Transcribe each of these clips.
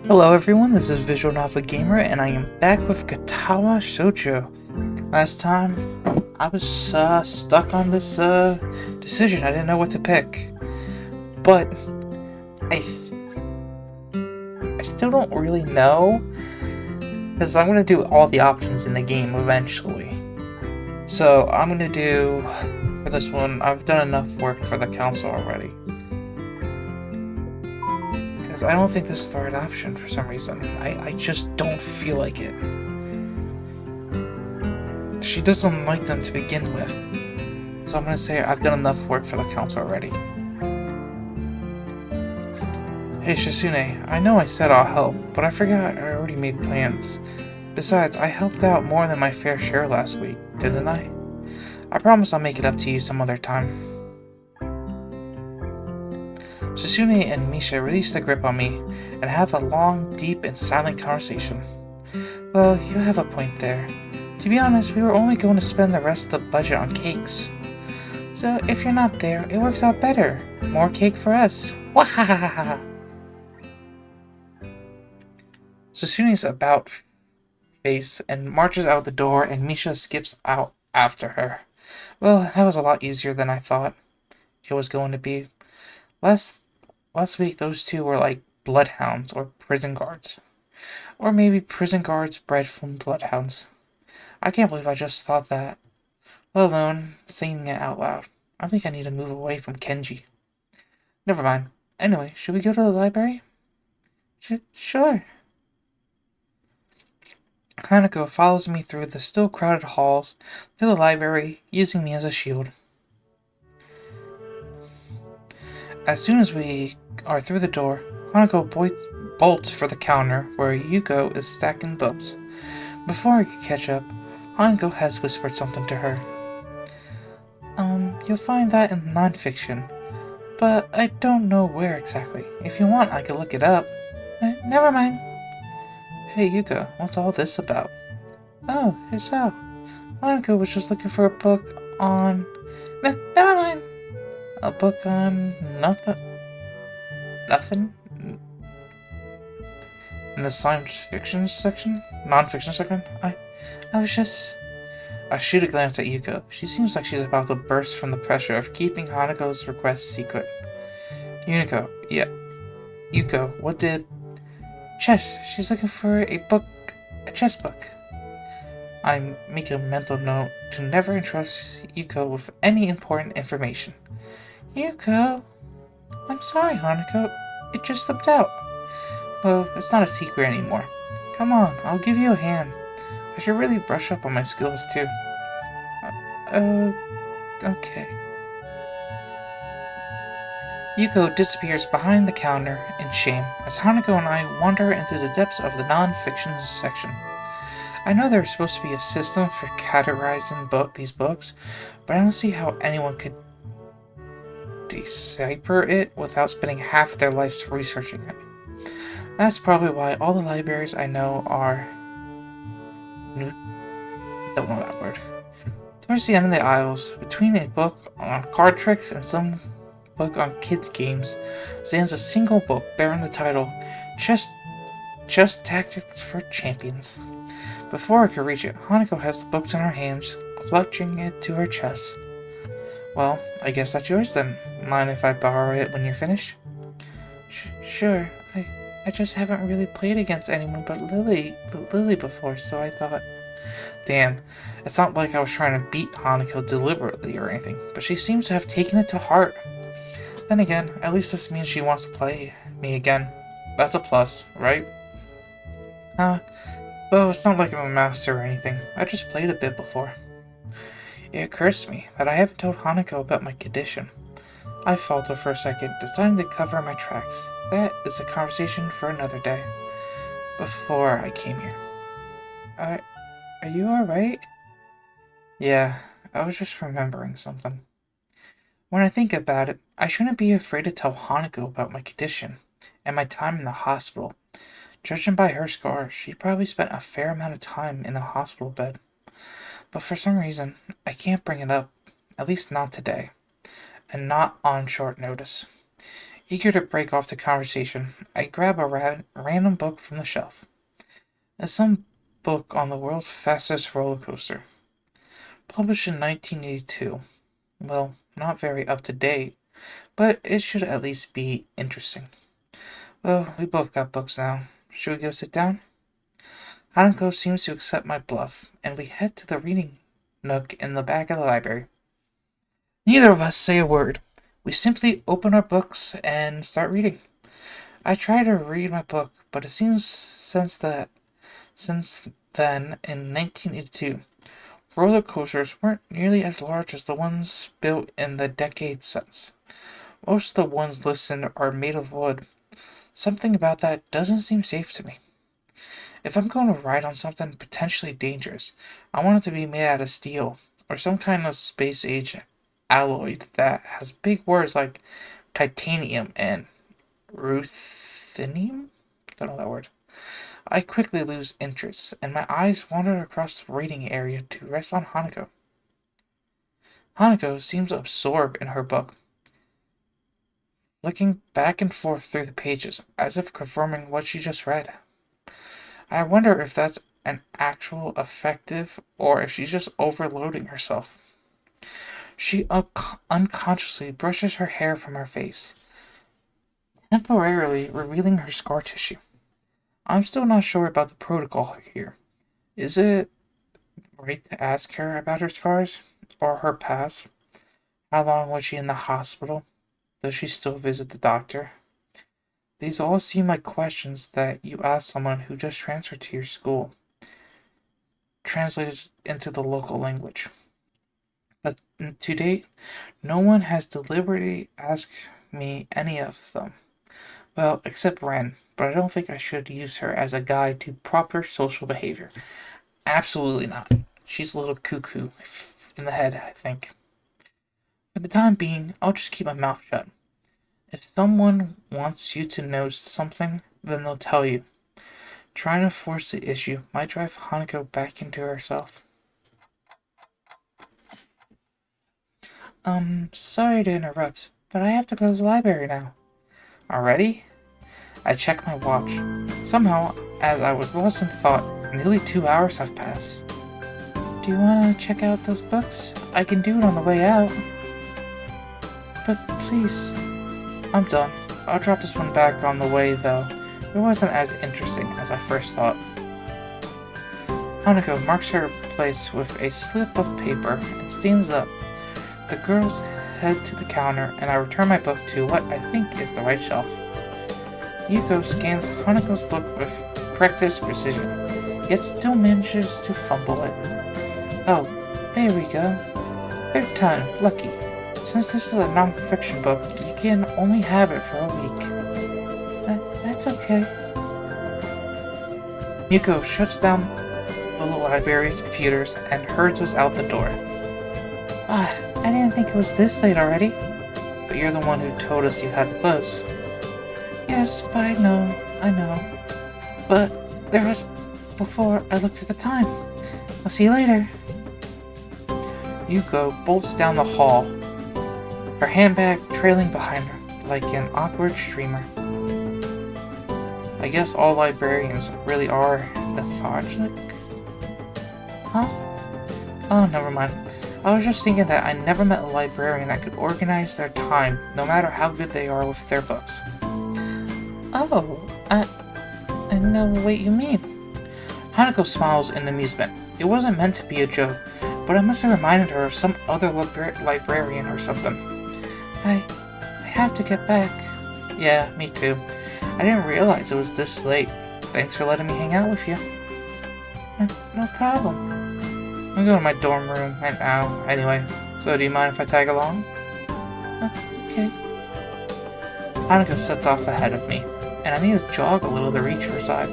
Hello everyone, this is Visual Novel Gamer, and I am back with Katawa Shoujo. Last time, I was stuck on this decision. I didn't know what to pick. But, I, I still don't really know, because I'm going to do all the options in the game eventually. So, I'm going to do, for this one, I've done enough work for the council already. Because I don't think this is the right option for some reason. I just don't feel like it. She doesn't like them to begin with. So I'm gonna say I've done enough work for the council already. Hey Shizune, I know I said I'll help, but I forgot I already made plans. Besides, I helped out more than my fair share last week, didn't I? I promise I'll make it up to you some other time. Shizune and Misha release the grip on me and have a long, deep, and silent conversation. Well, you have a point there. To be honest, we were only going to spend the rest of the budget on cakes. So if you're not there, it works out better. More cake for us. Wahahaha! Susune's about face and marches out the door, and Misha skips out after her. Well, that was a lot easier than I thought it was going to be. Last week, those two were like bloodhounds or prison guards. Or maybe prison guards bred from bloodhounds. I can't believe I just thought that, let alone saying it out loud. I think I need to move away from Kenji. Never mind. Anyway, should we go to the library? Sure. Hanako follows me through the still crowded halls to the library, using me as a shield. As soon as we are through the door, Hanako bolts for the counter where Yuko is stacking books. Before I can catch up, Hanako has whispered something to her. You'll find that in nonfiction, but I don't know where exactly. If you want, I can look it up. Never mind. Hey, Yuko, what's all this about? Oh, it's so. Hanako was just looking for a book on... Never mind. A book on nothing? Nothing? In the science fiction section? Non-fiction section? I was just... I shoot a glance at Yuko. She seems like she's about to burst from the pressure of keeping Hanako's request secret. Unico, yeah. Yuko, what did... Chess. She's looking for a book... a chess book. I make a mental note to never entrust Yuko with any important information. Yuko? I'm sorry, Hanako. It just slipped out. Well, it's not a secret anymore. Come on, I'll give you a hand. I should really brush up on my skills, too. Okay. Yuko disappears behind the counter in shame as Hanako and I wander into the depths of the non-fiction section. I know there's supposed to be a system for categorizing these books, but I don't see how anyone could decipher it without spending half their lives researching it. That's probably why all the libraries I know are... don't know that word. Towards the end of the aisles, between a book on card tricks and some book on kids' games, stands a single book bearing the title Chess Tactics for Champions. Before I could reach it, Hanako has the books in her hands, clutching it to her chest. Well, I guess that's yours then. Mind if I borrow it when you're finished? Sure. I just haven't really played against anyone but Lily before, so I thought... Damn, it's not like I was trying to beat Hanako deliberately or anything, but she seems to have taken it to heart. Then again, at least this means she wants to play me again. That's a plus, right? Well, it's not like I'm a master or anything. I just played a bit before. It occurs to me that I haven't told Hanako about my condition. I falter for a second, deciding to cover my tracks. That is a conversation for another day. Before I came here. Are you alright? Yeah, I was just remembering something. When I think about it, I shouldn't be afraid to tell Hanako about my condition and my time in the hospital. Judging by her scars, she probably spent a fair amount of time in a hospital bed. But for some reason, I can't bring it up, at least not today, and not on short notice. Eager to break off the conversation, I grab a random book from the shelf. It's some book on the world's fastest roller coaster. Published in 1982. Well, not very up to date, but it should at least be interesting. Well, we both got books now. Should we go sit down? Hanako seems to accept my bluff, and we head to the reading nook in the back of the library. Neither of us say a word. We simply open our books and start reading. I try to read my book, but it seems since then in 1982, roller coasters weren't nearly as large as the ones built in the decades since. Most of the ones listed are made of wood. Something about that doesn't seem safe to me. If I'm going to ride on something potentially dangerous, I want it to be made out of steel or some kind of space age alloy that has big words like titanium and ruthenium? Don't know that word. I quickly lose interest, and my eyes wander across the reading area to rest on Hanako. Hanako seems absorbed in her book, looking back and forth through the pages, as if confirming what she just read. I wonder if that's an actual effective or if she's just overloading herself. She unconsciously brushes her hair from her face, temporarily revealing her scar tissue. I'm still not sure about the protocol here. Is it right to ask her about her scars or her past? How long was she in the hospital? Does she still visit the doctor? These all seem like questions that you ask someone who just transferred to your school, translated into the local language. But to date, no one has deliberately asked me any of them. Well, except Ren, but I don't think I should use her as a guide to proper social behavior. Absolutely not. She's a little cuckoo in the head, I think. For the time being, I'll just keep my mouth shut. If someone wants you to know something, then they'll tell you. Trying to force the issue might drive Hanako back into herself. Sorry to interrupt, but I have to close the library now. Already? I check my watch. Somehow, as I was lost in thought, nearly 2 hours have passed. Do you want to check out those books? I can do it on the way out. But please, I'm done. I'll drop this one back on the way, though. It wasn't as interesting as I first thought. Hanako marks her place with a slip of paper and stands up. The girls head to the counter, and I return my book to what I think is the right shelf. Yuko scans Hanako's book with practiced precision, yet still manages to fumble it. Oh, there we go. Third time, lucky. Since this is a non-fiction book, you can only have it for a week. That's okay. Yuko shuts down the library's computers and herds us out the door. I didn't think it was this late already. But you're the one who told us you had to close. Yes, but I know. But there was before I looked at the time. I'll see you later. Yuko bolts down the hall, her handbag trailing behind her like an awkward streamer. I guess all librarians really are lethargic? Huh? Oh, never mind. I was just thinking that I never met a librarian that could organize their time, no matter how good they are with their books. Oh, I know what you mean. Hanako smiles in amusement. It wasn't meant to be a joke, but I must have reminded her of some other librarian or something. I have to get back. Yeah, me too. I didn't realize it was this late. Thanks for letting me hang out with you. No problem. I'm going to my dorm room right now, anyway. So do you mind if I tag along? Okay. Hanako sets off ahead of me, and I need to jog a little to reach her side.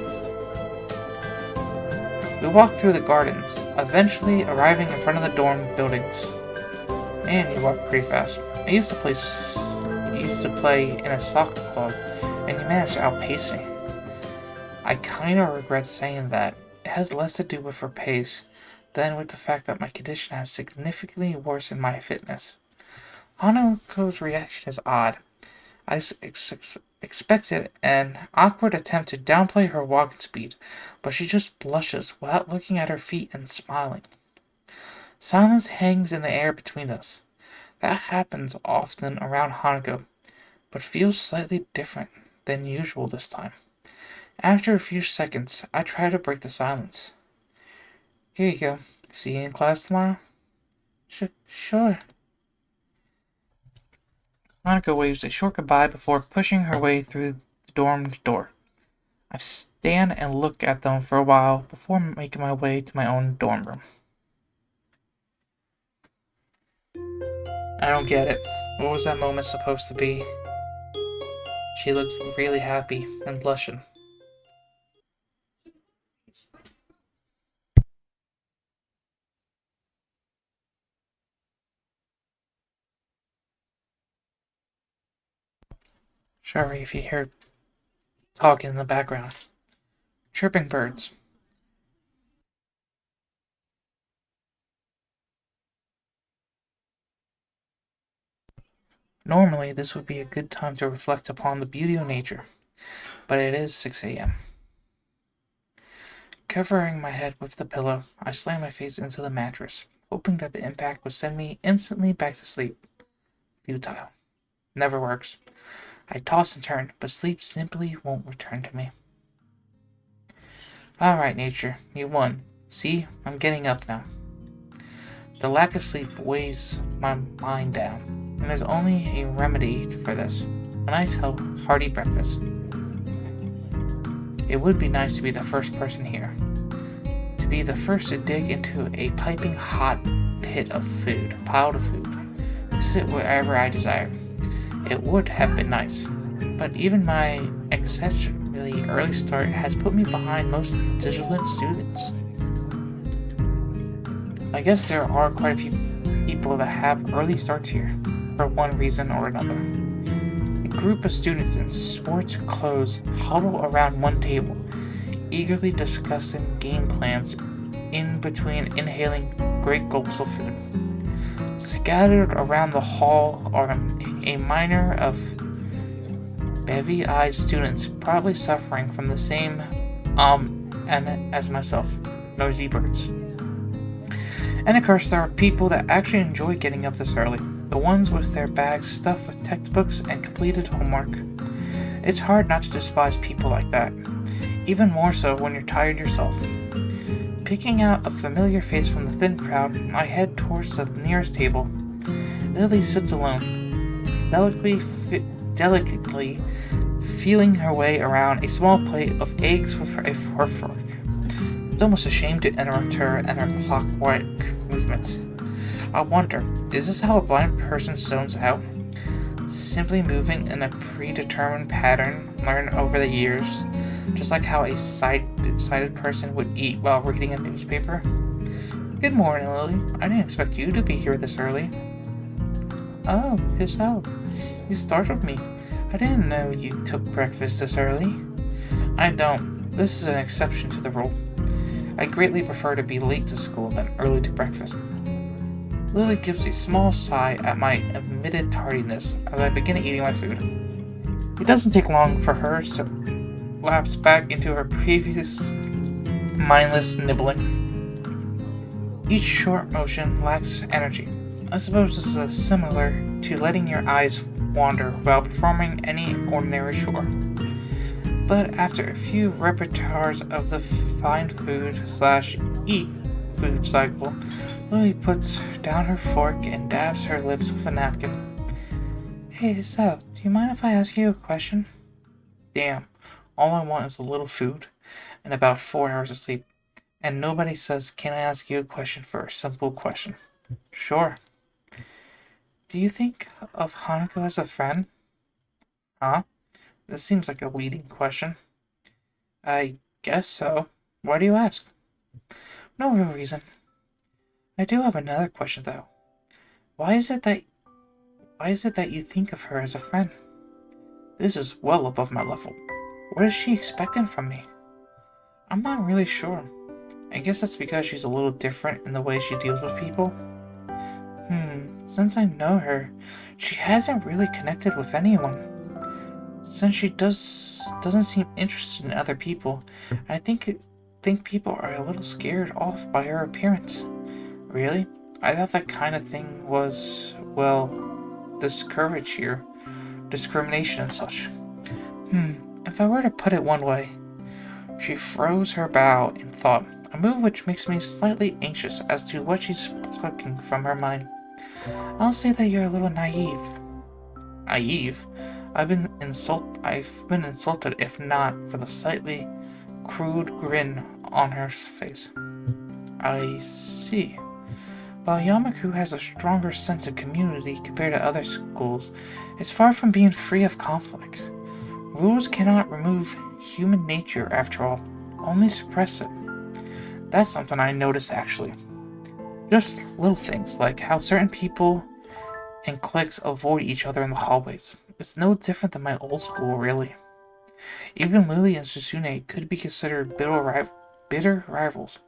We walk through the gardens, eventually arriving in front of the dorm buildings. Man, you walk pretty fast. I used to play in a soccer club, and you managed to outpace me. I kinda regret saying that. It has less to do with her pace than with the fact that my condition has significantly worsened my fitness. Hanako's reaction is odd. I expected an awkward attempt to downplay her walking speed, but she just blushes without looking at her feet and smiling. Silence hangs in the air between us. That happens often around Hanako, but feels slightly different than usual this time. After a few seconds, I try to break the silence. Here you go. See you in class tomorrow? Sure. Monica waves a short goodbye before pushing her way through the dorm's door. I stand and look at them for a while before making my way to my own dorm room. I don't get it. What was that moment supposed to be? She looked really happy and blushing. Sorry if you hear talking in the background. Chirping birds. Normally, this would be a good time to reflect upon the beauty of nature, but it is 6 a.m. Covering my head with the pillow, I slam my face into the mattress, hoping that the impact would send me instantly back to sleep. Futile. Never works. I toss and turn, but sleep simply won't return to me. Alright, nature, you won. See, I'm getting up now. The lack of sleep weighs my mind down, and there's only a remedy for this: a nice, hearty breakfast. It would be nice to be the first person here, to be the first to dig into a piping hot pile of food, to sit wherever I desire. It would have been nice, but even my exceptionally early start has put me behind most diligent students. I guess there are quite a few people that have early starts here, for one reason or another. A group of students in sports clothes huddle around one table, eagerly discussing game plans in between inhaling great gulps of food. Scattered around the hall are a minor of bevy-eyed students probably suffering from the same as myself, noisy birds. And of course, there are people that actually enjoy getting up this early, the ones with their bags stuffed with textbooks and completed homework. It's hard not to despise people like that, even more so when you're tired yourself. Picking out a familiar face from the thin crowd, I head towards the nearest table. Lily sits alone, delicately feeling her way around a small plate of eggs with her fork. It's almost a shame to interrupt her and her clockwork movements. I wonder, is this how a blind person zones out? Simply moving in a predetermined pattern learned over the years, just like how a sighted person would eat while reading a newspaper? Good morning, Lily. I didn't expect you to be here this early. Oh, yourself. You startled me. I didn't know you took breakfast this early. I don't. This is an exception to the rule. I greatly prefer to be late to school than early to breakfast. Lily gives a small sigh at my admitted tardiness as I begin eating my food. It doesn't take long for hers to lapse back into her previous mindless nibbling. Each short motion lacks energy. I suppose this is similar to letting your eyes wander while performing any ordinary chore. But after a few repertoires of the find food/eat food cycle, Lily puts down her fork and dabs her lips with a napkin. Hey, Sal, do you mind if I ask you a question? Damn, all I want is a little food and about 4 hours of sleep. And nobody says, can I ask you a question for a simple question? Sure. Do you think of Hanako as a friend? Huh? This seems like a leading question. I guess so. Why do you ask? No real reason. I do have another question though. Why is it that you think of her as a friend? This is well above my level. What is she expecting from me? I'm not really sure. I guess that's because she's a little different in the way she deals with people. Since I know her, she hasn't really connected with anyone. since she doesn't seem interested in other people, I think people are a little scared off by her appearance. Really? I thought that kind of thing was, well, discourage here, discrimination and such. If I were to put it one way, she froze her bow in thought, a move which makes me slightly anxious as to what she's plucking from her mind. I'll say that you're a little naive. Naive? I've been insulted, if not for the slightly crude grin on her face. I see. While Yamaku has a stronger sense of community compared to other schools, it's far from being free of conflict. Rules cannot remove human nature, after all, only suppress it. That's something I noticed, actually. Just little things, like how certain people and cliques avoid each other in the hallways. It's no different than my old school, really. Even Lily and Susune could be considered bitter rivals,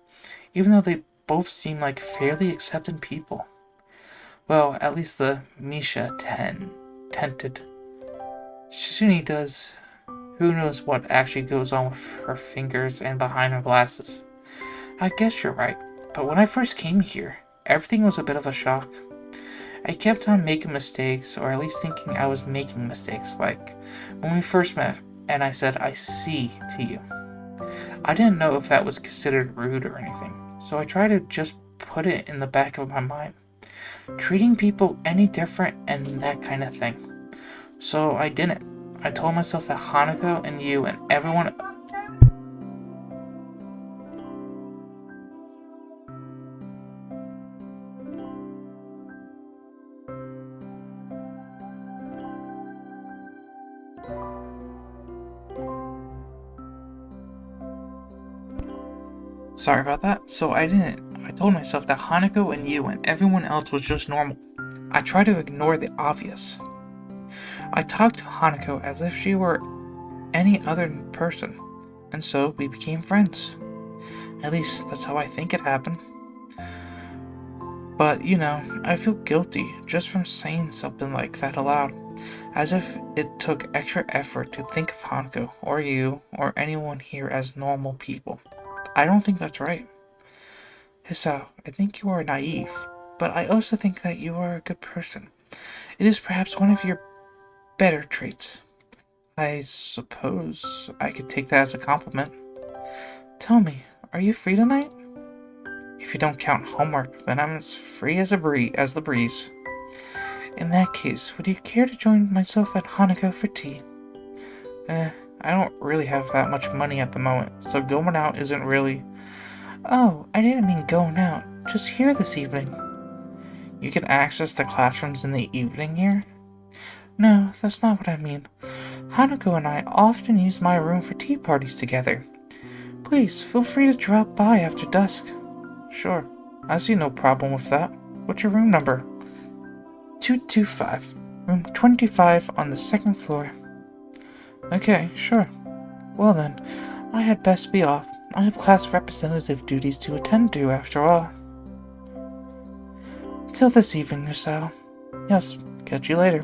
even though they both seem like fairly accepting people. Well, at least the Misha tented. Susune does. Who knows what actually goes on with her fingers and behind her glasses. I guess you're right, but when I first came here, everything was a bit of a shock. I kept on making mistakes, or at least thinking I was making mistakes, like when we first met and I said I see to you. I didn't know if that was considered rude or anything, so I tried to just put it in the back of my mind. Treating people any different and that kind of thing. So I didn't. I told myself that Hanako and you and everyone. Sorry about that. So I didn't. I told myself that Hanako and you and everyone else was just normal. I tried to ignore the obvious. I talked to Hanako as if she were any other person, and so we became friends. At least that's how I think it happened. But, I feel guilty just from saying something like that aloud, as if it took extra effort to think of Hanako, or you, or anyone here as normal people. I don't think that's right. Hisao, I think you are naive, but I also think that you are a good person. It is perhaps one of your better traits. I suppose I could take that as a compliment. Tell me, are you free tonight? If you don't count homework, then I'm as free as the breeze. In that case, would you care to join myself at Hanako for tea? I don't really have that much money at the moment, so going out isn't really... Oh, I didn't mean going out, just here this evening. You can access the classrooms in the evening here? No, that's not what I mean. Hanako and I often use my room for tea parties together. Please, feel free to drop by after dusk. Sure, I see no problem with that. What's your room number? 225. Room 25 on the second floor. Okay, sure. Well then, I had best be off. I have class representative duties to attend to, after all. Till this evening, Misao. Yes, catch you later.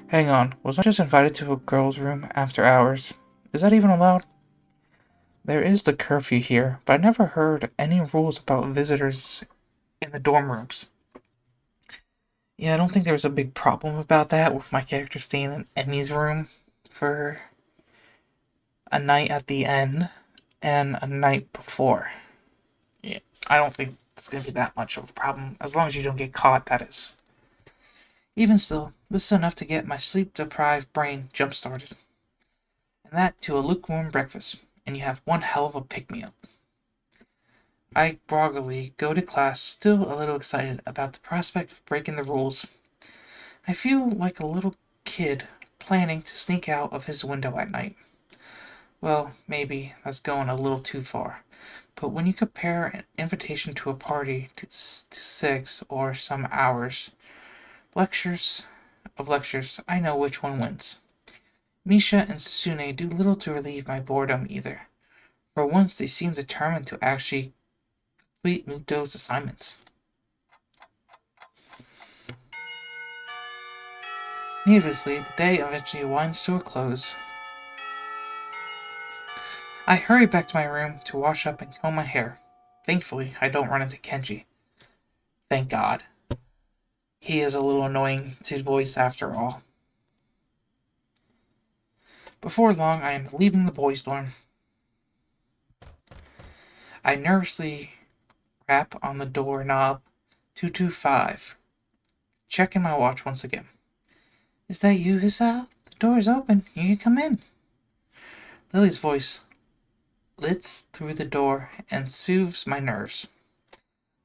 Hang on, was I just invited to a girl's room after hours? Is that even allowed? There is the curfew here, but I never heard any rules about visitors in the dorm rooms. Yeah, I don't think there was a big problem about that with my character staying in Emmy's room for a night at the end and a night before. Yeah, I don't think it's going to be that much of a problem, as long as you don't get caught, that is. Even still, this is enough to get my sleep-deprived brain jump-started. And that to a lukewarm breakfast, and you have one hell of a pick-me-up. I groggily go to class, still a little excited about the prospect of breaking the rules. I feel like a little kid planning to sneak out of his window at night. Well, maybe that's going a little too far. But when you compare an invitation to a party to 6 or some hours, lectures, I know which one wins. Misha and Sune do little to relieve my boredom either. For once, they seem determined to actually complete Muto's assignments. Needlessly, the day eventually winds to a close. I hurry back to my room to wash up and comb my hair. Thankfully, I don't run into Kenji. Thank God. He is a little annoying to voice after all. Before long, I am leaving the boys' dorm. I nervously rap on the doorknob 225. Checking my watch once again. Is that you, Hisao? The door is open. You can come in. Lily's voice lifts through the door and soothes my nerves.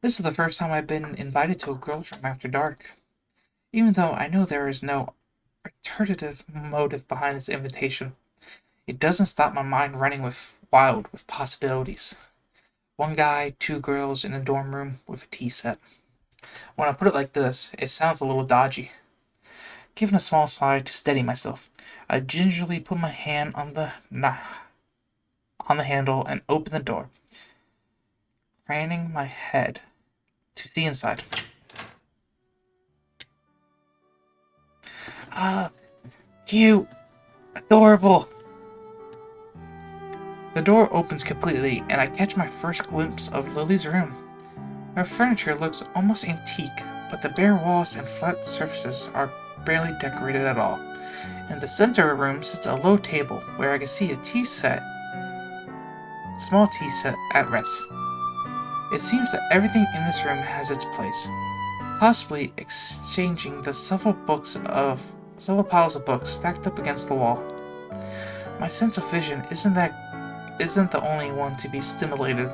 This is the first time I've been invited to a girl's room after dark. Even though I know there is no alternative motive behind this invitation, it doesn't stop my mind running wild with possibilities. One guy, two girls in a dorm room with a tea set. When I put it like this, it sounds a little dodgy. Given a small sigh to steady myself, I gingerly put my hand on the handle and open the door, craning my head to see inside. Ah, cute, adorable. The door opens completely, and I catch my first glimpse of Lily's room. Her furniture looks almost antique, but the bare walls and flat surfaces are barely decorated at all. In the center of the room sits a low table where I can see a small tea set at rest. It seems that everything in this room has its place, possibly exchanging the several piles of books stacked up against the wall. My sense of vision isn't the only one to be stimulated.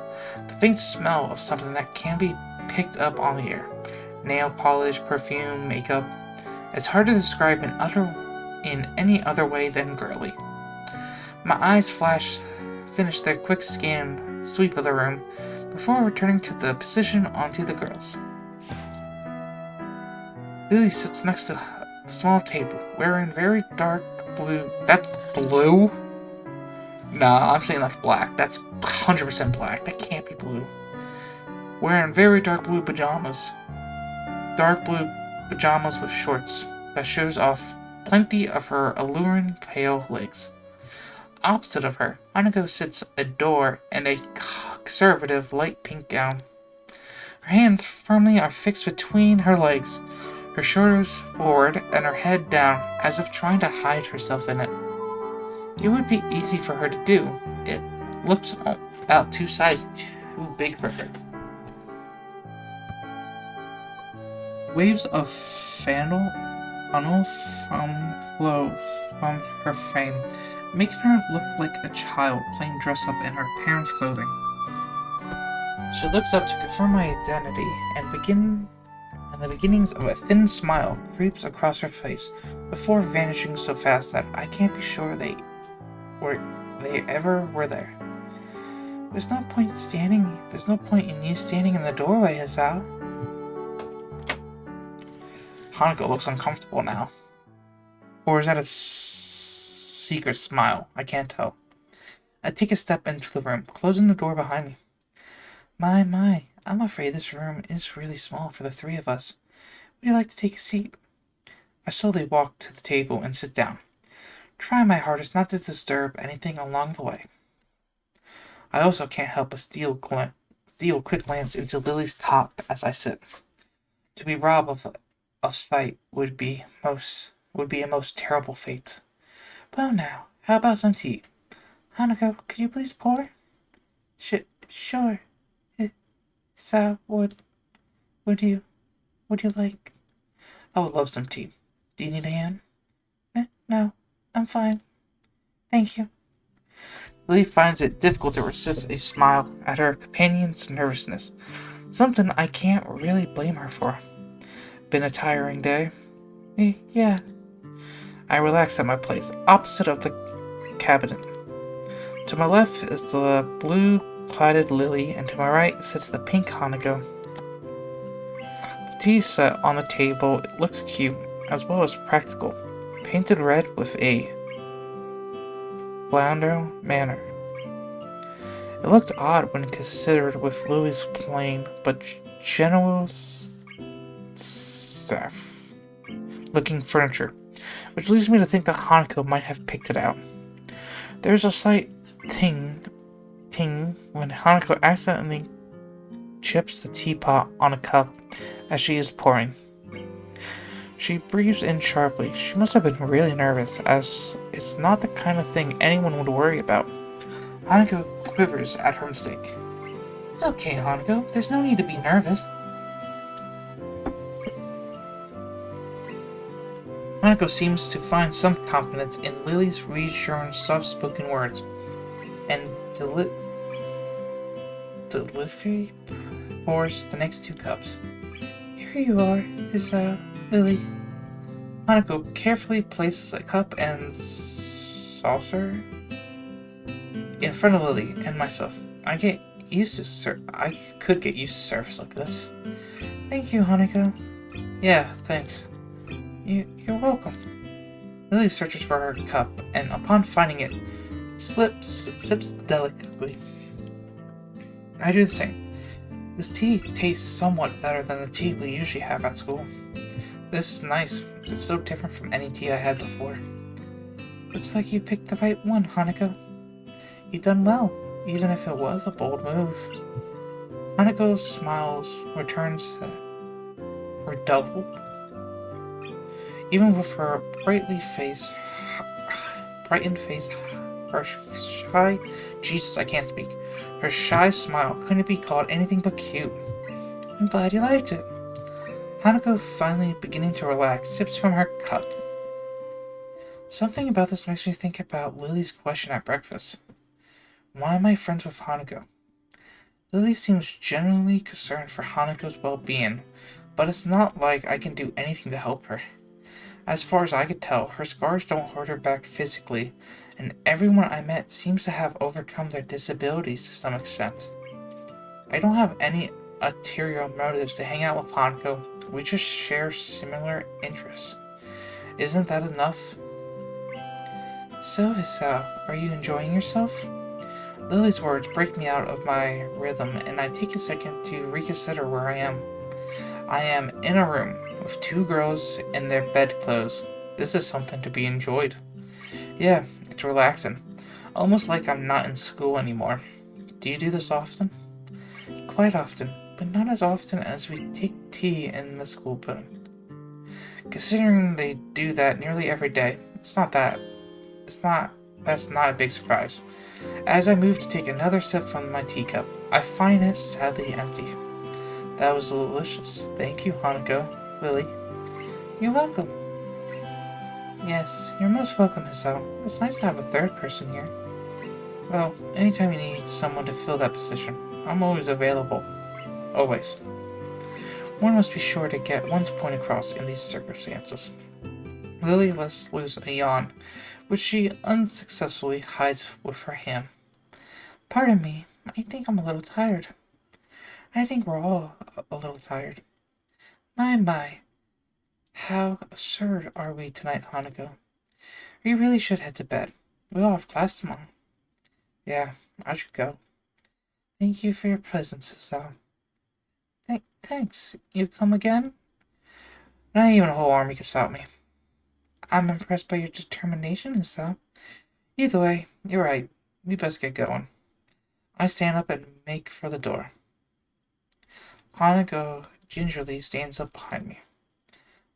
The faint smell of something that can be picked up on the air. Nail polish, perfume, makeup. It's hard to describe in any other way than girly. My eyes finish their quick sweep of the room before returning to the position onto the girls. Lily sits next to the small table, wearing very dark blue. That's blue? Nah, I'm saying that's black. That's 100% black. That can't be blue. Wearing very dark blue pajamas. Dark blue pajamas with shorts that shows off plenty of her alluring pale legs. Opposite of her, Hanako sits a door in a conservative light pink gown. Her hands firmly are fixed between her legs, her shoulders forward and her head down, as if trying to hide herself in it. It would be easy for her to do. It looks about 2 sizes too big for her. Waves of funnel flow from her frame, making her look like a child playing dress up in her parents' clothing. She looks up to confirm my identity, and the beginnings of a thin smile creeps across her face, before vanishing so fast that I can't be sure they ever were there. There's no point in you standing in the doorway, Hisao. Hanako looks uncomfortable now. Or is that a secret smile? I can't tell. I take a step into the room, closing the door behind me. My, I'm afraid this room is really small for the three of us. Would you like to take a seat? I slowly walk to the table and sit down, trying my hardest not to disturb anything along the way. I also can't help but steal a quick glance into Lily's top as I sit. To be robbed of sight would be a most terrible fate. Well now, how about some tea? Hanako, could you please pour? Sure. So, would you like? I would love some tea. Do you need a hand? No, I'm fine. Thank you. Lily finds it difficult to resist a smile at her companion's nervousness, something I can't really blame her for. Been a tiring day? Yeah. I relax at my place, opposite of the cabinet. To my left is the blue-plaided Lily, and to my right sits the pink Hanako. The tea set on the table looks cute, as well as practical, painted red with a flounder manner. It looked odd when considered with Lily's plain but general staff-looking furniture. which leads me to think that Hanako might have picked it out. There's a slight ting when Hanako accidentally chips the teapot on a cup as she is pouring. She breathes in sharply. She must have been really nervous, as it's not the kind of thing anyone would worry about. Hanako quivers at her mistake. It's okay, Hanako. There's no need to be nervous. Hanako seems to find some confidence in Lily's reassuring, soft-spoken words, and Delphi pours the next 2 cups. Here you are, Lily. Hanako carefully places a cup and saucer in front of Lily and myself. I could get used to service like this. Thank you, Hanako. Yeah, thanks. You're welcome. Lily searches for her cup, and upon finding it, sips delicately. I do the same. This tea tastes somewhat better than the tea we usually have at school. This is nice. It's so different from any tea I had before. Looks like you picked the right one, Hanako. You done well, even if it was a bold move. Hanako smiles, returns redoubled. Even with her brightened face, her shy, Jesus, I can't speak. Her shy smile couldn't be called anything but cute. I'm glad you liked it. Hanako, finally beginning to relax, sips from her cup. Something about this makes me think about Lily's question at breakfast. Why am I friends with Hanako? Lily seems genuinely concerned for Hanako's well-being, but it's not like I can do anything to help her. As far as I could tell, her scars don't hold her back physically, and everyone I met seems to have overcome their disabilities to some extent. I don't have any ulterior motives to hang out with Hanako. We just share similar interests. Isn't that enough? So, Hisao, are you enjoying yourself? Lily's words break me out of my rhythm, and I take a second to reconsider where I am. I am in a room with 2 girls in their bedclothes. This is something to be enjoyed. Yeah, it's relaxing. Almost like I'm not in school anymore. Do you do this often? Quite often, but not as often as we take tea in the school room. Considering they do that nearly every day, that's not a big surprise. As I move to take another sip from my teacup, I find it sadly empty. That was delicious. Thank you, Hanako. Lily. You're welcome. Yes, you're most welcome, Hisao. It's nice to have a 3rd person here. Well, anytime you need someone to fill that position, I'm always available. Always. One must be sure to get one's point across in these circumstances. Lily lets loose a yawn, which she unsuccessfully hides with her hand. Pardon me, I think I'm a little tired. I think we're all a little tired. My. How absurd are we tonight, Hanako? We really should head to bed. We all have class tomorrow. Yeah, I should go. Thank you for your presence, Hisao. Thanks. You come again? Not even a whole army can stop me. I'm impressed by your determination, Hisao. Either way, you're right. We best get going. I stand up and make for the door. Hanako gingerly stands up behind me.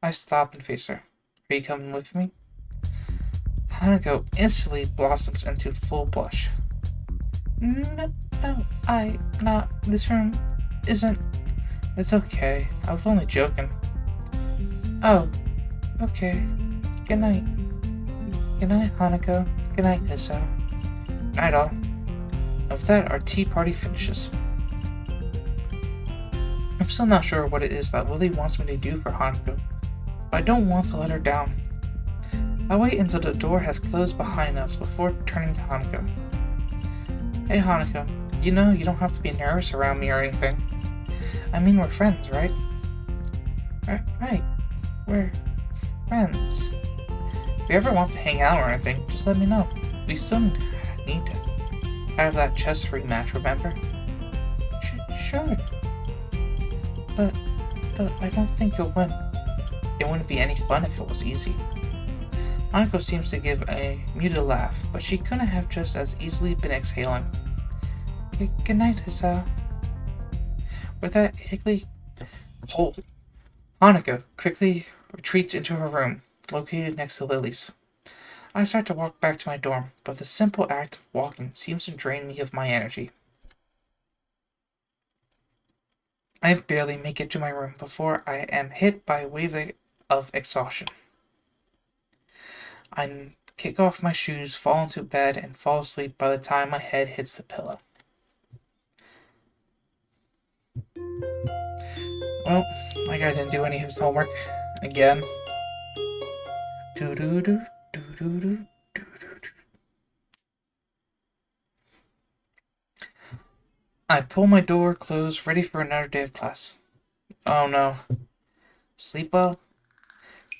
I stop and face her. Are you coming with me? Hanako instantly blossoms into full blush. No, this room isn't... It's okay. I was only joking. Oh, okay. Good night. Good night, Hanako. Good night, Hisao. Night all. With that, our tea party finishes. I'm still not sure what it is that Lily wants me to do for Hanako, but I don't want to let her down. I wait until the door has closed behind us before turning to Hanako. Hey Hanako, you know you don't have to be nervous around me or anything. I mean, we're friends, right? Right. We're friends. If you ever want to hang out or anything, just let me know. We still need to have that chess rematch, remember? Sure. But I don't think you'll win. It wouldn't be any fun if it was easy. Hanako seems to give a muted laugh, but she couldn't have just as easily been exhaling. Good night, Hisao. With that, Hanako quickly retreats into her room, located next to Lily's. I start to walk back to my dorm, but the simple act of walking seems to drain me of my energy. I barely make it to my room before I am hit by a wave of exhaustion. I kick off my shoes, fall into bed, and fall asleep by the time my head hits the pillow. Well, my guy didn't do any of his homework. Again. Doo-doo-doo, doo-doo-doo, doo-doo-doo. I pull my door closed, ready for another day of class. Oh no. Sleep well?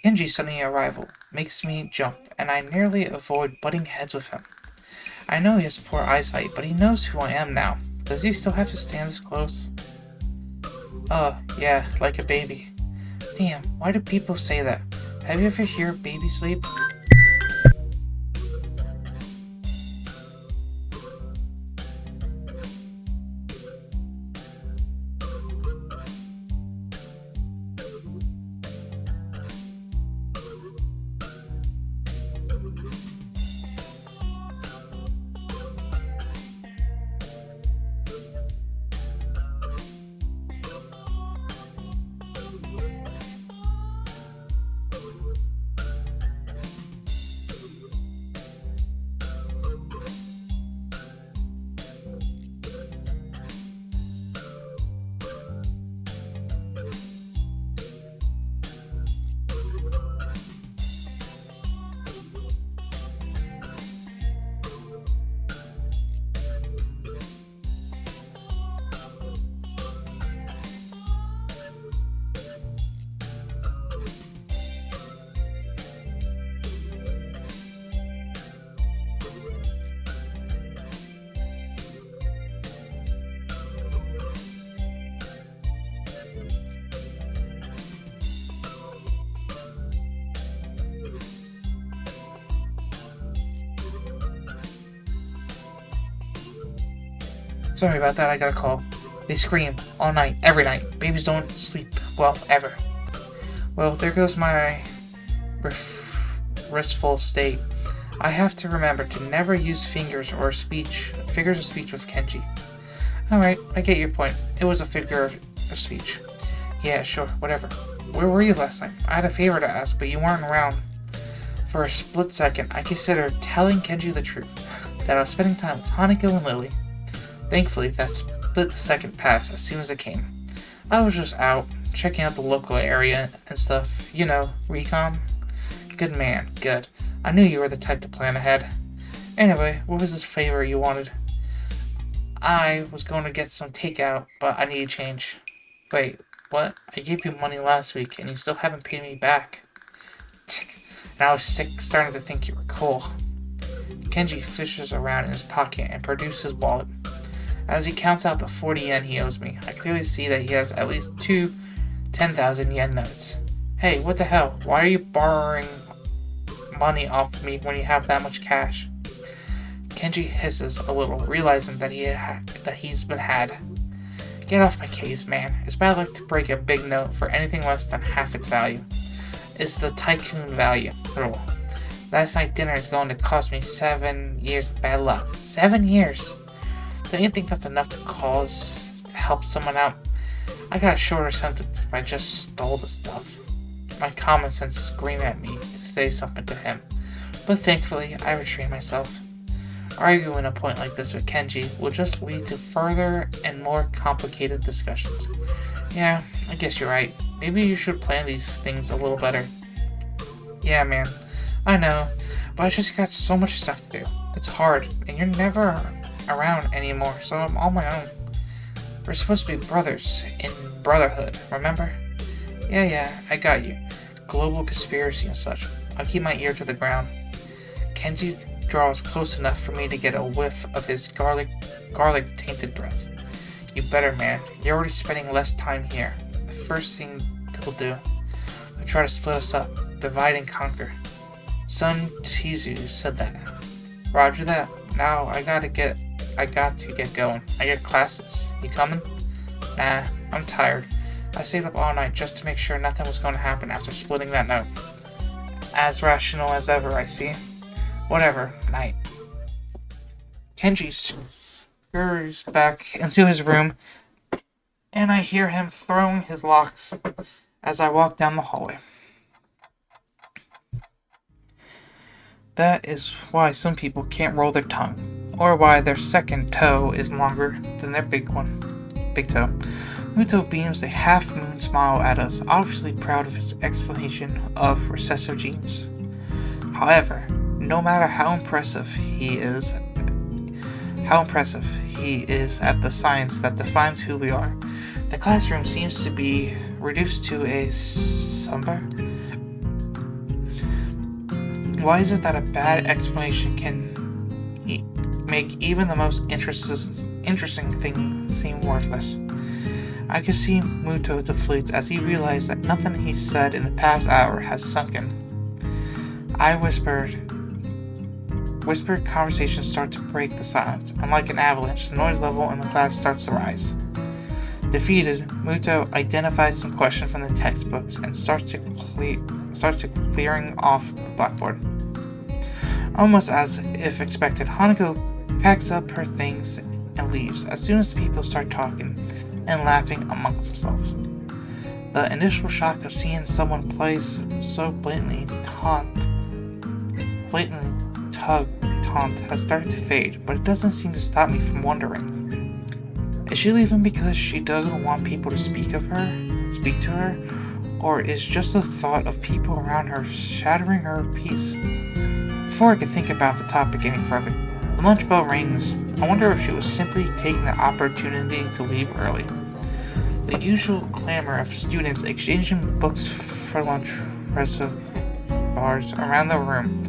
Kenji's sudden arrival makes me jump, and I nearly avoid butting heads with him. I know he has poor eyesight, but he knows who I am now. Does he still have to stand this close? Oh, yeah, like a baby. Damn, why do people say that? Have you ever heard baby sleep? Sorry about that, I got a call. They scream all night, every night. Babies don't sleep well, ever. Well, there goes my restful state. I have to remember to never use figures of speech with Kenji. Alright, I get your point. It was a figure of speech. Yeah, sure, whatever. Where were you last night? I had a favor to ask, but you weren't around. For a split second, I considered telling Kenji the truth, that I was spending time with Hanako and Lily. Thankfully, that split second passed as soon as it came. I was just out, checking out the local area and stuff. You know, recon. Good man, good. I knew you were the type to plan ahead. Anyway, what was this favor you wanted? I was going to get some takeout, but I need change. Wait, what? I gave you money last week, and you still haven't paid me back. And I was starting to think you were cool. Kenji fishes around in his pocket and produces his wallet. As he counts out the 40 yen he owes me, I clearly see that he has at least two 10,000 yen notes. Hey, what the hell? Why are you borrowing money off me when you have that much cash? Kenji hisses a little, realizing that he's been had. Get off my case, man. It's bad luck to break a big note for anything less than half its value. It's the tycoon value rule. Last night dinner is going to cost me 7 years of bad luck. 7 years! Don't you think that's enough to help someone out? I got a shorter sentence if I just stole the stuff. My common sense screamed at me to say something to him, but thankfully I restrained myself. Arguing a point like this with Kenji will just lead to further and more complicated discussions. Yeah, I guess you're right. Maybe you should plan these things a little better. Yeah, man. I know, but I just got so much stuff to do. It's hard, and you're never around anymore, so I'm on my own. We're supposed to be brothers in brotherhood, remember? Yeah, I got you. Global conspiracy and such. I'll keep my ear to the ground. Kenji draws close enough for me to get a whiff of his garlic tainted breath. You better, man. You're already spending less time here. The first thing they'll do, they'll try to split us up, divide and conquer. Son Tizu said that. Roger that. Now I got to get going. I got classes. You coming? Nah, I'm tired. I stayed up all night just to make sure nothing was going to happen after splitting that note. As rational as ever, I see. Whatever. Night. Kenji scurries back into his room, and I hear him throwing his locks as I walk down the hallway. That is why some people can't roll their tongue, or why their second toe is longer than their big toe. Muto beams a half-moon smile at us, obviously proud of his explanation of recessive genes. However, no matter how impressive he is at the science that defines who we are, the classroom seems to be reduced to a somber. Why is it that a bad explanation can make even the most interesting thing seem worthless? I could see Muto deflates as he realized that nothing he said in the past hour has sunk in. I whispered conversations start to break the silence, and like an avalanche, the noise level in the class starts to rise. Defeated, Muto identifies some questions from the textbooks and starts to clearing off the blackboard. Almost as if expected, Hanako packs up her things and leaves as soon as the people start talking and laughing amongst themselves. The initial shock of seeing someone plays so blatantly taunt has started to fade, but it doesn't seem to stop me from wondering. Is she leaving because she doesn't want people to speak to her, or is just the thought of people around her shattering her peace? Before I could think about the topic any further, the lunch bell rings. I wonder if she was simply taking the opportunity to leave early. The usual clamor of students exchanging books for lunch bars around the room,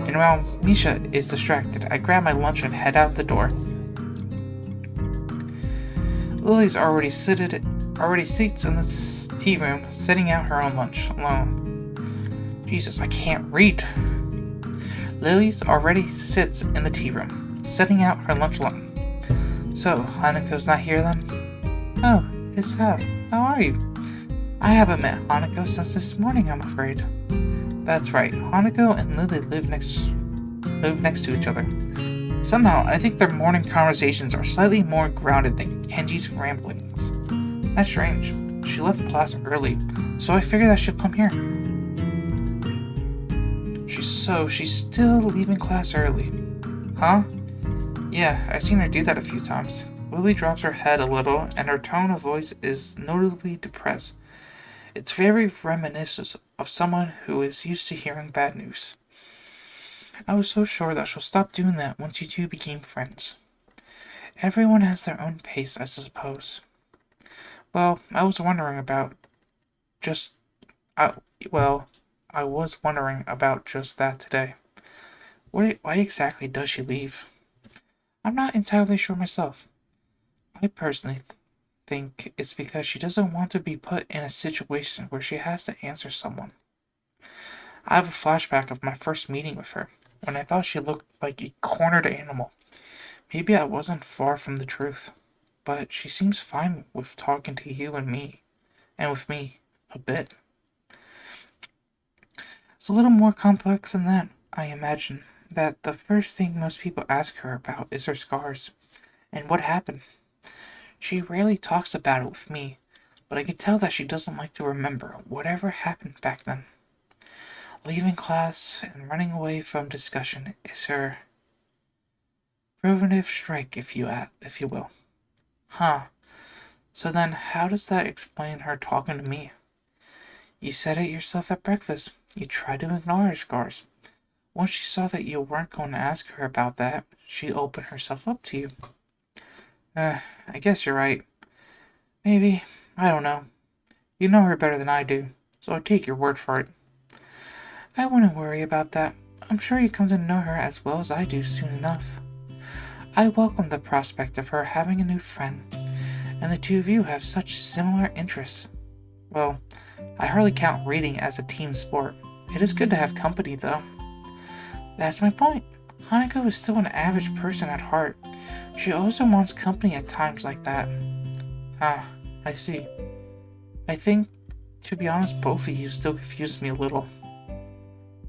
and while Misha is distracted, I grab my lunch and head out the door. Lily's already seats in the tea room, setting out her own lunch alone. Jesus, I can't read. Lily's already sits in the tea room, setting out her lunch alone. So, Hanako's not here then? Oh, it's Sab. How are you? I haven't met Hanako since this morning, I'm afraid. That's right, Hanako and Lily live next to each other. Somehow, I think their morning conversations are slightly more grounded than Kenji's ramblings. That's strange. She left class early, so I figured that she'll come here. She's still leaving class early. Huh? Yeah, I've seen her do that a few times. Lily drops her head a little, and her tone of voice is notably depressed. It's very reminiscent of someone who is used to hearing bad news. I was so sure that she'll stop doing that once you two became friends. Everyone has their own pace, I suppose. Well, I was wondering about just that today. Why exactly does she leave? I'm not entirely sure myself. I personally think it's because she doesn't want to be put in a situation where she has to answer someone. I have a flashback of my first meeting with her, when I thought she looked like a cornered animal. Maybe I wasn't far from the truth, but she seems fine with talking to you and with me, a bit. It's a little more complex than that, I imagine. That the first thing most people ask her about is her scars, and what happened. She rarely talks about it with me, but I can tell that she doesn't like to remember whatever happened back then. Leaving class and running away from discussion is her preventive strike, if you will. Huh. So then, how does that explain her talking to me? You said it yourself at breakfast. You tried to ignore her scars. Once she saw that you weren't going to ask her about that, she opened herself up to you. I guess you're right. Maybe. I don't know. You know her better than I do, so I take your word for it. I wouldn't worry about that. I'm sure you come to know her as well as I do soon enough. I welcome the prospect of her having a new friend, and the two of you have such similar interests. Well, I hardly count reading as a team sport. It is good to have company, though. That's my point. Hanako is still an average person at heart. She also wants company at times like that. Ah, I see. I think, to be honest, both of you still confuse me a little.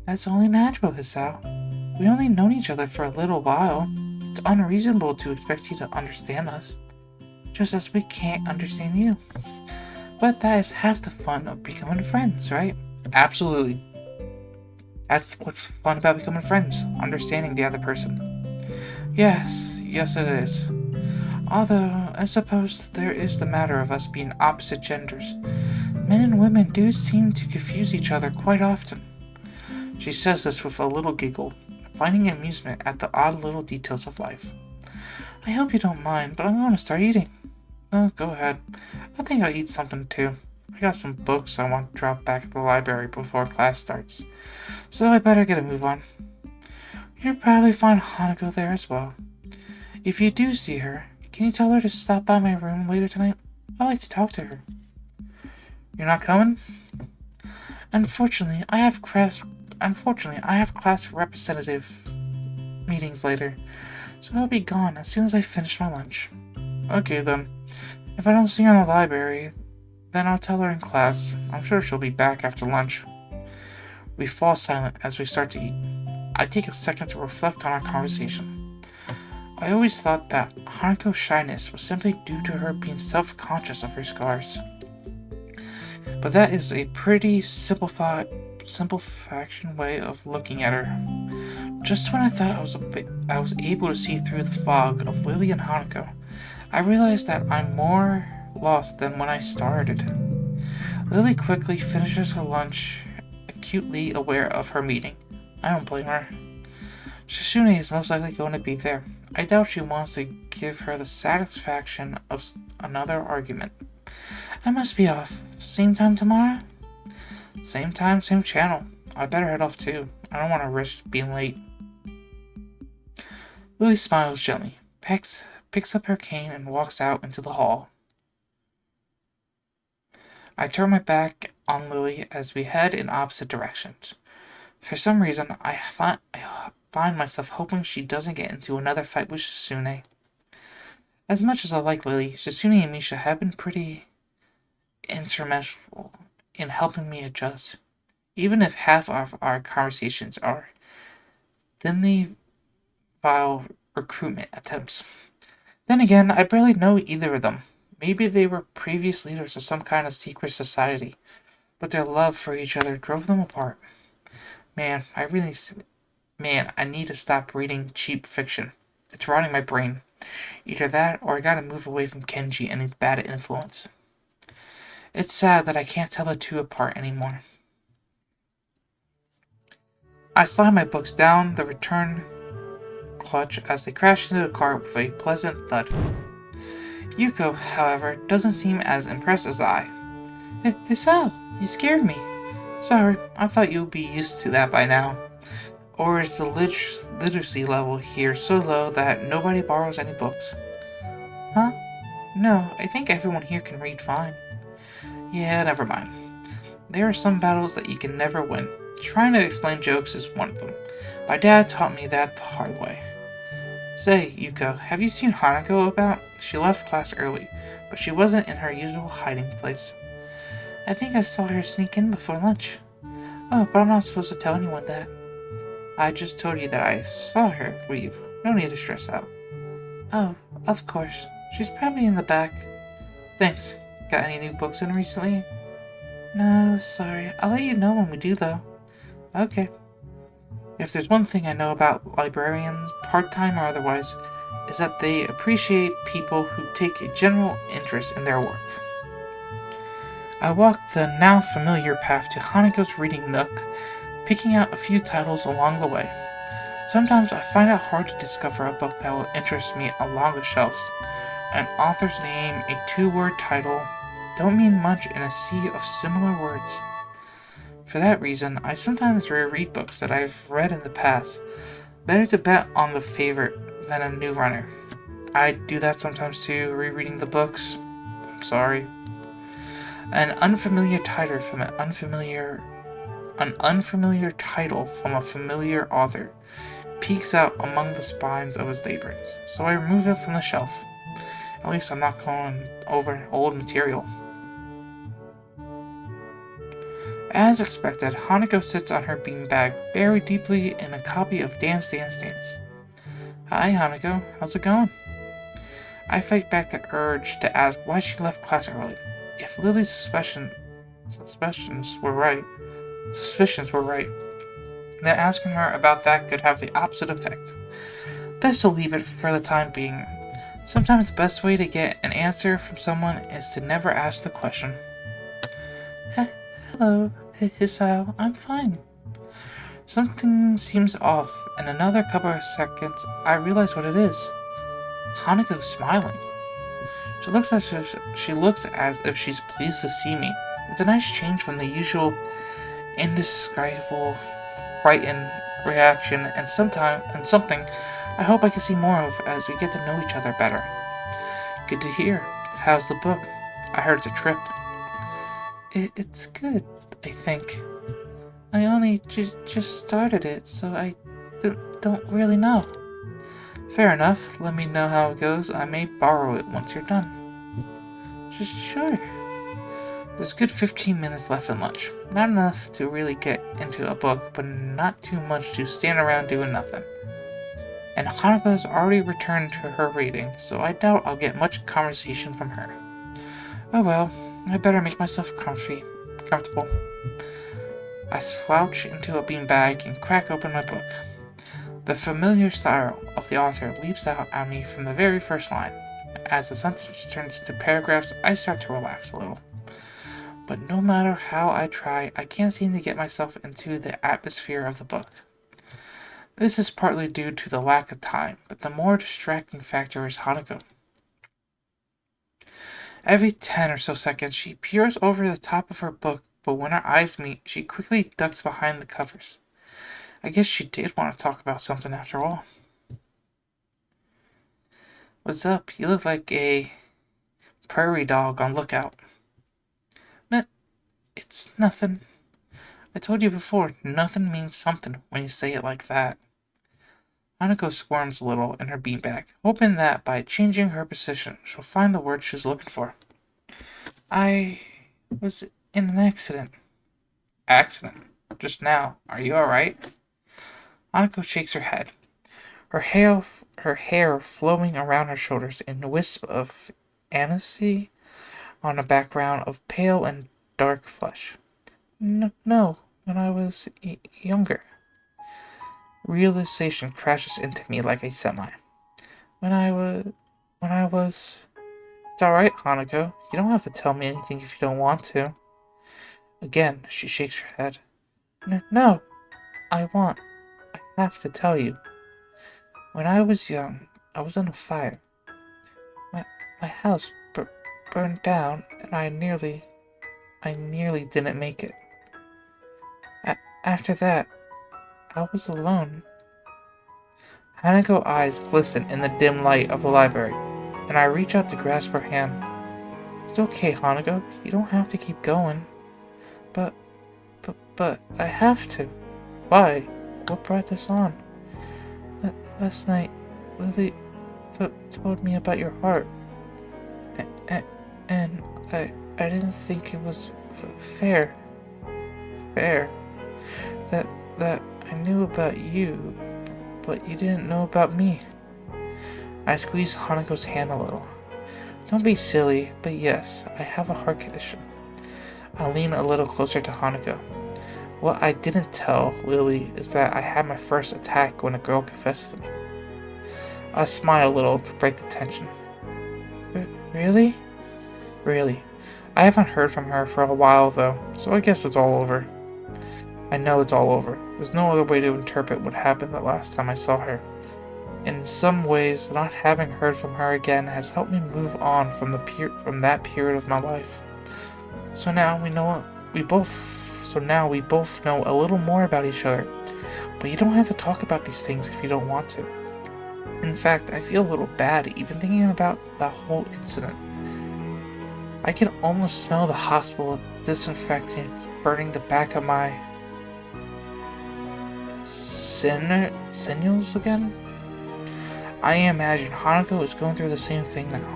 That's only natural, Hisao. We only known each other for a little while. It's unreasonable to expect you to understand us, just as we can't understand you. But that is half the fun of becoming friends, right? Absolutely. That's what's fun about becoming friends, understanding the other person. Yes it is. Although, I suppose there is the matter of us being opposite genders. Men and women do seem to confuse each other quite often. She says this with a little giggle, finding amusement at the odd little details of life. I hope you don't mind, but I'm going to start eating. Oh, go ahead. I think I'll eat something too. I got some books I want to drop back at the library before class starts, so I better get a move on. You'll probably find Hanako there as well. If you do see her, can you tell her to stop by my room later tonight? I'd like to talk to her. You're not coming? Unfortunately, I have class representative meetings later, so I'll be gone as soon as I finish my lunch. Okay then. If I don't see her in the library, then I'll tell her in class. I'm sure she'll be back after lunch. We fall silent as we start to eat. I take a second to reflect on our conversation. I always thought that Hanako's shyness was simply due to her being self-conscious of her scars. But that is a pretty simplified way of looking at her. Just when I thought I was able to see through the fog of Lily and Hanako, I realized that I'm more lost than when I started. Lily quickly finishes her lunch, acutely aware of her meeting. I don't blame her. Shishune is most likely going to be there. I doubt she wants to give her the satisfaction of another argument. I must be off. Same time tomorrow? Same time, same channel. I better head off too. I don't want to risk being late. Lily smiles gently, picks up her cane and walks out into the hall. I turn my back on Lily as we head in opposite directions. For some reason, I find myself hoping she doesn't get into another fight with Shitsune. As much as I like Lily, Shitsune and Misha have been pretty instrumental in helping me adjust, even if half of our conversations are thinly vile recruitment attempts. Then again, I barely know either of them. Maybe they were previous leaders of some kind of secret society, but their love for each other drove them apart. Man, I need to stop reading cheap fiction. It's rotting my brain. Either that, or I gotta move away from Kenji and his bad influence. It's sad that I can't tell the two apart anymore. I slide my books down the return clutch as they crash into the car with a pleasant thud. Yuko, however, doesn't seem as impressed as I. Hisao, you scared me. Sorry, I thought you'd be used to that by now. Or is the literacy level here so low that nobody borrows any books? Huh? No, I think everyone here can read fine. Yeah, never mind. There are some battles that you can never win. Trying to explain jokes is one of them. My dad taught me that the hard way. Say, Yuko, have you seen Hanako about? She left class early, but she wasn't in her usual hiding place. I think I saw her sneak in before lunch. Oh, but I'm not supposed to tell anyone that. I just told you that I saw her leave. No need to stress out. Oh, of course. She's probably in the back. Thanks. Got any new books in recently? No, sorry. I'll let you know when we do, though. Okay. If there's one thing I know about librarians, part-time or otherwise, is that they appreciate people who take a general interest in their work. I walk the now familiar path to Hanako's reading nook, picking out a few titles along the way. Sometimes I find it hard to discover a book that will interest me along the shelves. An author's name, a two-word title, don't mean much in a sea of similar words. For that reason, I sometimes reread books that I've read in the past. Better to bet on the favorite than a new runner. I do that sometimes too, rereading the books. I'm sorry. An unfamiliar title from an unfamiliar An unfamiliar title from a familiar author peeks out among the spines of his libraries, so I remove it from the shelf. At least I'm not going over old material. As expected, Hanako sits on her beanbag, buried deeply in a copy of Dance Dance Dance. Hi, Hanako. How's it going? I fight back the urge to ask why she left class early. If Lily's suspicions were right, then asking her about that could have the opposite effect. Best to leave it for the time being. Sometimes the best way to get an answer from someone is to never ask the question. Hello, Hisao. I'm fine. Something seems off. In another couple of seconds, I realize what it is. Hanako's smiling. She looks as if she's pleased to see me. It's a nice change from the usual indescribable, frightened reaction, and something I hope I can see more of as we get to know each other better. Good to hear. How's the book? I heard it's a trip. It's good, I think. I only just started it, so I don't really know. Fair enough. Let me know how it goes. I may borrow it once you're done. Sure. There's a good 15 minutes left in lunch. Not enough to really get into a book, but not too much to stand around doing nothing. And Hanako's already returned to her reading, so I doubt I'll get much conversation from her. Oh well, I better make myself comfortable. I slouch into a beanbag and crack open my book. The familiar style of the author leaps out at me from the very first line. As the sentence turns into paragraphs, I start to relax a little. But no matter how I try, I can't seem to get myself into the atmosphere of the book. This is partly due to the lack of time, but the more distracting factor is Hanako. Every 10 or so seconds, she peers over the top of her book, but when our eyes meet, she quickly ducks behind the covers. I guess she did want to talk about something after all. What's up? You look like a prairie dog on lookout. It's nothing. I told you before, nothing means something when you say it like that. Hanako squirms a little in her beanbag, hoping that by changing her position, she'll find the word she's looking for. I was in an accident. Accident? Just now. Are you alright? Hanako shakes her head. Her hair flowing around her shoulders in a wisp of anisey on a background of pale and dark flesh. No, when I was younger. Realization crashes into me like a semi. When I was... It's alright, Hanako. You don't have to tell me anything if you don't want to. Again, she shakes her head. No, I have to tell you. When I was young, I was on a fire. My house burned down, and I nearly didn't make it. After that, I was alone. Hanako's eyes glisten in the dim light of the library, and I reach out to grasp her hand. It's okay, Hanako. You don't have to keep going. But I have to. Why? What brought this on? Last night, Lily told me about your heart. And I didn't think it was fair. That I knew about you, but you didn't know about me. I squeeze Hanako's hand a little. Don't be silly, but yes, I have a heart condition. I lean a little closer to Hanako. What I didn't tell Lily is that I had my first attack when a girl confessed to me. I smile a little to break the tension. Really? Really. I haven't heard from her for a while though, so I guess it's all over. I know it's all over. There's no other way to interpret what happened the last time I saw her. In some ways, not having heard from her again has helped me move on from that period of my life. So now we both know a little more about each other. But you don't have to talk about these things if you don't want to. In fact, I feel a little bad even thinking about that whole incident. I can almost smell the hospital disinfectant burning the back of my signals again? I imagine Hanako is going through the same thing now.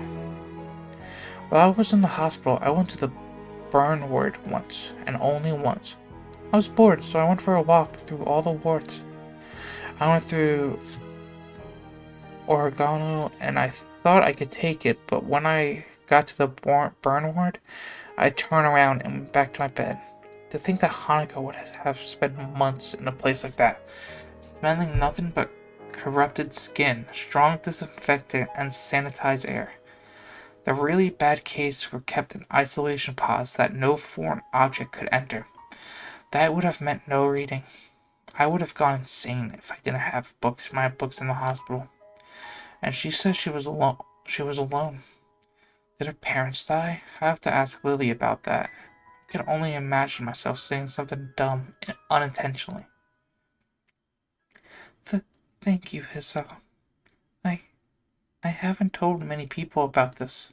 While I was in the hospital, I went to the burn ward once, and only once. I was bored, so I went for a walk through all the wards. I went through oregano, and I thought I could take it, but when I got to the burn ward, I turned around and went back to my bed. To think that Hanako would have spent months in a place like that, smelling nothing but corrupted skin, strong disinfectant, and sanitized air. The really bad cases were kept in isolation pods that no foreign object could enter. That would have meant no reading. I would have gone insane if I didn't have my books in the hospital. And she said she was alone. Did her parents die? I have to ask Lily about that. I can only imagine myself saying something dumb unintentionally. Thank you, Hiso. I haven't told many people about this.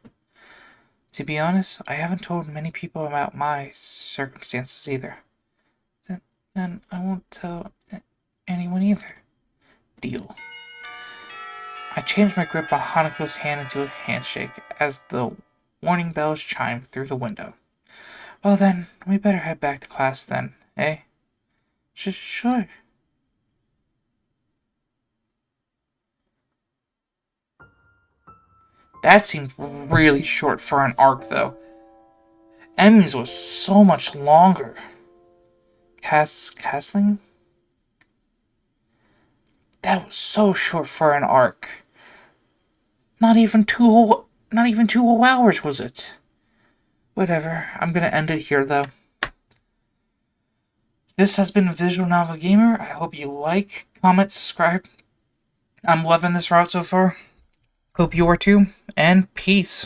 To be honest, I haven't told many people about my circumstances either. Then I won't tell anyone either. Deal. I changed my grip on Hanako's hand into a handshake as the warning bells chimed through the window. Well then, we better head back to class then, eh? Sure. That seemed really short for an arc, though. Emmy's was so much longer. Castling? That was so short for an arc. Not even two whole hours, was it? Whatever. I'm gonna end it here, though. This has been Visual Novel Gamer. I hope you like, comment, subscribe. I'm loving this route so far. Hope you are too, and peace.